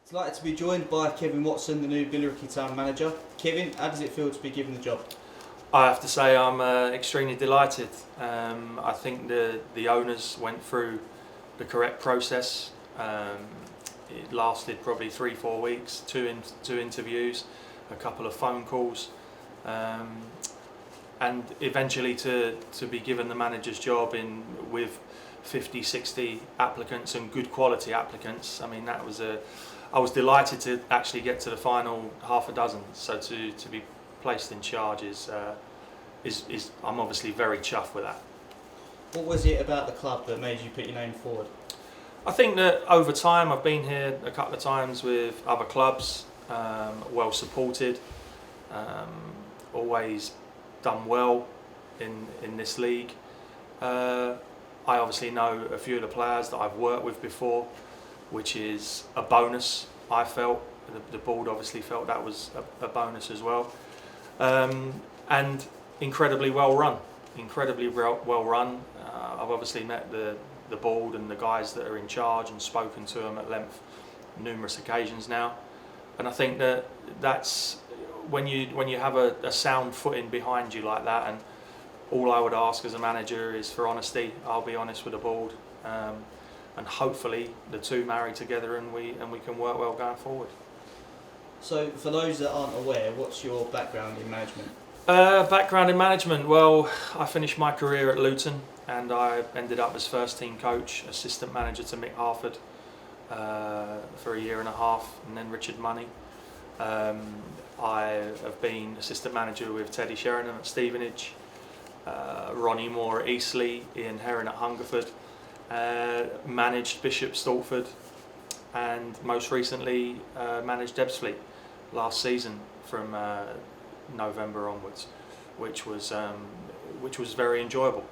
Delighted to be joined by Kevin Watson, the new Billericay town manager. Kevin, how does it feel to be given the job? I have to say I'm extremely delighted. I think the owners went through the correct process. It lasted probably 3-4 weeks, two interviews, a couple of phone calls, and eventually to be given the manager's job with 50-60 applicants and good quality applicants. I mean, I was delighted to actually get to the final half a dozen. So to be placed in charge is I'm obviously very chuffed with that. What was it about the club that made you put your name forward? I think that over time, I've been here a couple of times with other clubs, well supported, always done well in this league. I obviously know a few of the players that I've worked with before, which is a bonus. I felt, the board obviously felt that was a bonus as well. And incredibly well run. I've obviously met the board and the guys that are in charge and spoken to them at length numerous occasions now. And I think that's when you have a sound footing behind you like that, and all I would ask as a manager is for honesty. I'll be honest with the board, and hopefully the two marry together and we can work well going forward. So for those that aren't aware, what's your background in management? Background in management, well, I finished my career at Luton and I ended up as first team coach, assistant manager to Mick Harford for 1.5 years, and then Richard Money. I have been assistant manager with Teddy Sheringham at Stevenage, Ronnie Moore at Eastleigh, Ian Herron at Hungerford, managed Bishop Stortford, and most recently managed Ebbsfleet last season from November onwards, which was very enjoyable.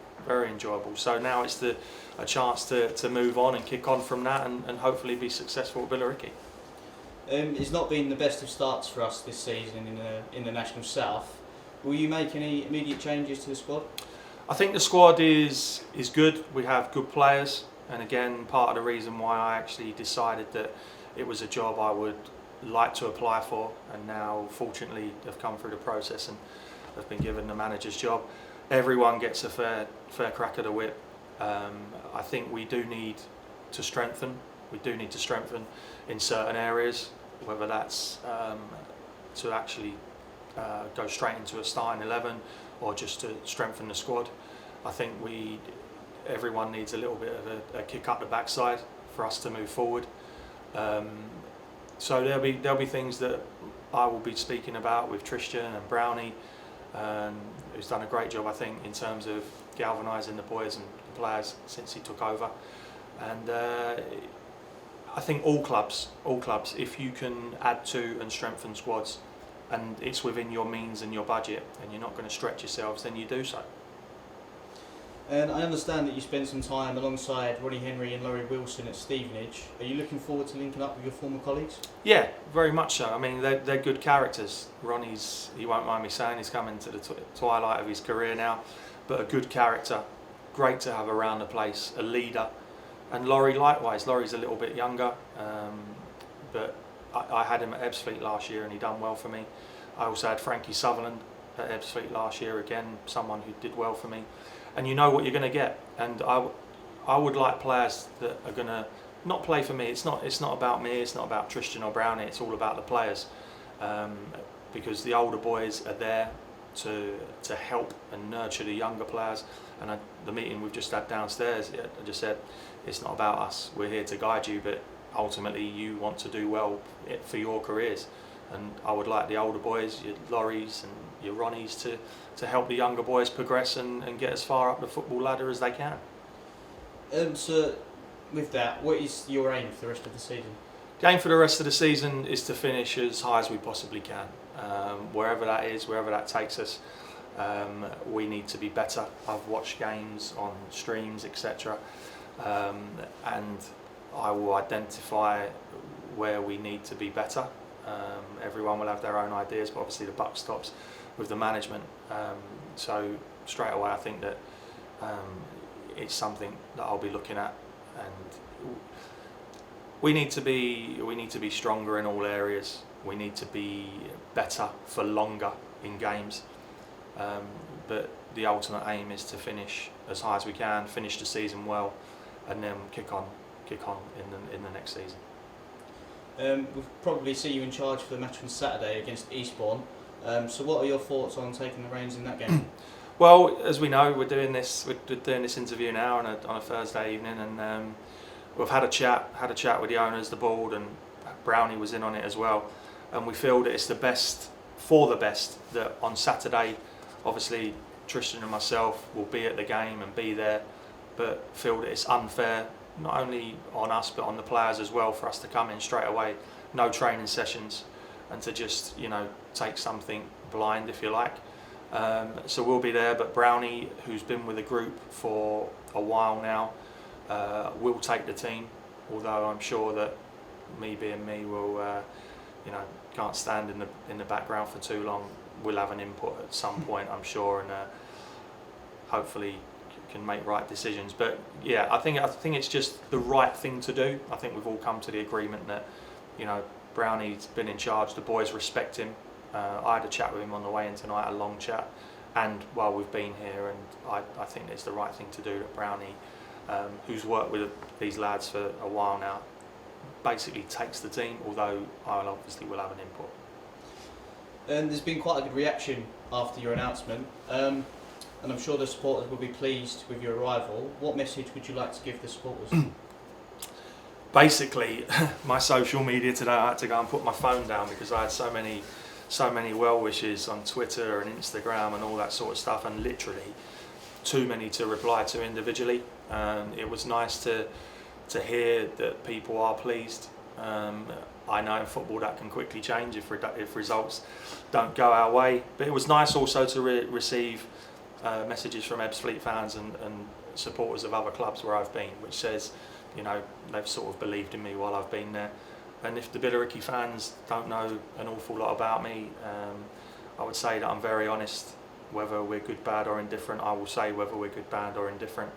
So now it's a chance to move on and kick on from that and hopefully be successful at Billericay. It's not been the best of starts for us this season in the National South. Will you make any immediate changes to the squad? I think the squad is good. We have good players, and again, part of the reason why I actually decided that it was a job I would like to apply for, and now fortunately have come through the process and have been given the manager's job. Everyone gets a fair crack at the whip. I think we do need to strengthen. We do need to strengthen in certain areas, whether that's to actually go straight into a starting 11 or just to strengthen the squad. I think everyone needs a little bit of a kick up the backside for us to move forward. So there'll be things that I will be speaking about with Tristan and Brownie, who's done a great job, I think, in terms of galvanising the boys and the players since he took over. And I think all clubs, if you can add to and strengthen squads, and it's within your means and your budget, and you're not going to stretch yourselves, then you do so. And I understand that you spent some time alongside Ronnie Henry and Laurie Wilson at Stevenage. Are you looking forward to linking up with your former colleagues? Yeah, very much so. I mean, they're good characters. Ronnie's, he won't mind me saying, he's coming to the twilight of his career now, but a good character, great to have around the place, a leader. And Laurie likewise. Laurie's a little bit younger, but I had him at Ebbsfleet last year and he done well for me. I also had Frankie Sutherland at Ebbsfleet last year, again, someone who did well for me. And you know what you're going to get. And I would like players that are going to not play for me. It's not about me, it's not about Tristan or Brownie, it's all about the players. Because the older boys are there to help and nurture the younger players. And the meeting we've just had downstairs, I just said, it's not about us, we're here to guide you, but ultimately you want to do well for your careers. And I would like the older boys, your Lauries and your Ronnies, to help the younger boys progress and get as far up the football ladder as they can. So with that, what is your aim for the rest of the season? The aim for the rest of the season is to finish as high as we possibly can. Wherever that is, wherever that takes us, we need to be better. I've watched games on streams, etc. And I will identify where we need to be better. Everyone will have their own ideas, but obviously the buck stops with the management. So straight away I think that it's something that I'll be looking at, and we need to be stronger in all areas. We need to be better for longer in games. But the ultimate aim is to finish as high as we can, finish the season well, and then kick on in the next season. We'll probably see you in charge for the match on Saturday against Eastbourne. So what are your thoughts on taking the reins in that game? Well, as we know, we're doing this interview now on a Thursday evening, and we've had a chat with the owners, the board, and Brownie was in on it as well. And we feel that it's the best that on Saturday, obviously Tristan and myself will be at the game and be there, but feel that it's unfair, not only on us but on the players as well, for us to come in straight away, no training sessions, and to just take something blind, if you like. So we'll be there, but Brownie, who's been with the group for a while now, will take the team, although I'm sure that me being me will can't stand in the background for too long. We'll have an input at some point, I'm sure, and hopefully can make right decisions. But yeah, I think it's just the right thing to do. I think we've all come to the agreement that Brownie's been in charge, the boys respect him. I had a chat with him on the way in tonight, a long chat, and while we've been here, and I think it's the right thing to do that Brownie, who's worked with these lads for a while now, basically takes the team, although I obviously will have an input. And there's been quite a good reaction after your announcement, and I'm sure the supporters will be pleased with your arrival. What message would you like to give the supporters? Basically, my social media today, I had to go and put my phone down because I had so many well wishes on Twitter and Instagram and all that sort of stuff, and literally too many to reply to individually. It was nice to hear that people are pleased. I know in football that can quickly change if results don't go our way, but it was nice also to receive messages from Ebbsfleet fans and supporters of other clubs where I've been, which says they've sort of believed in me while I've been there. And if the Billericay fans don't know an awful lot about me, I would say that I'm very honest. Whether we're good, bad or indifferent, I will say whether we're good, bad or indifferent,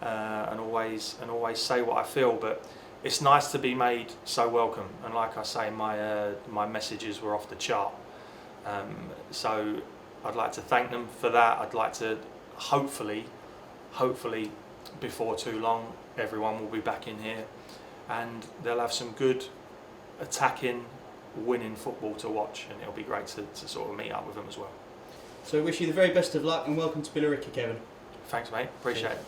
and always say what I feel. But it's nice to be made so welcome, and like I say, my messages were off the chart. So I'd like to thank them for that. I'd like to hopefully before too long everyone will be back in here and they'll have some good attacking, winning football to watch, and it'll be great to sort of meet up with them as well. So I wish you the very best of luck and welcome to Billericay, Kevin. Thanks mate, appreciate it.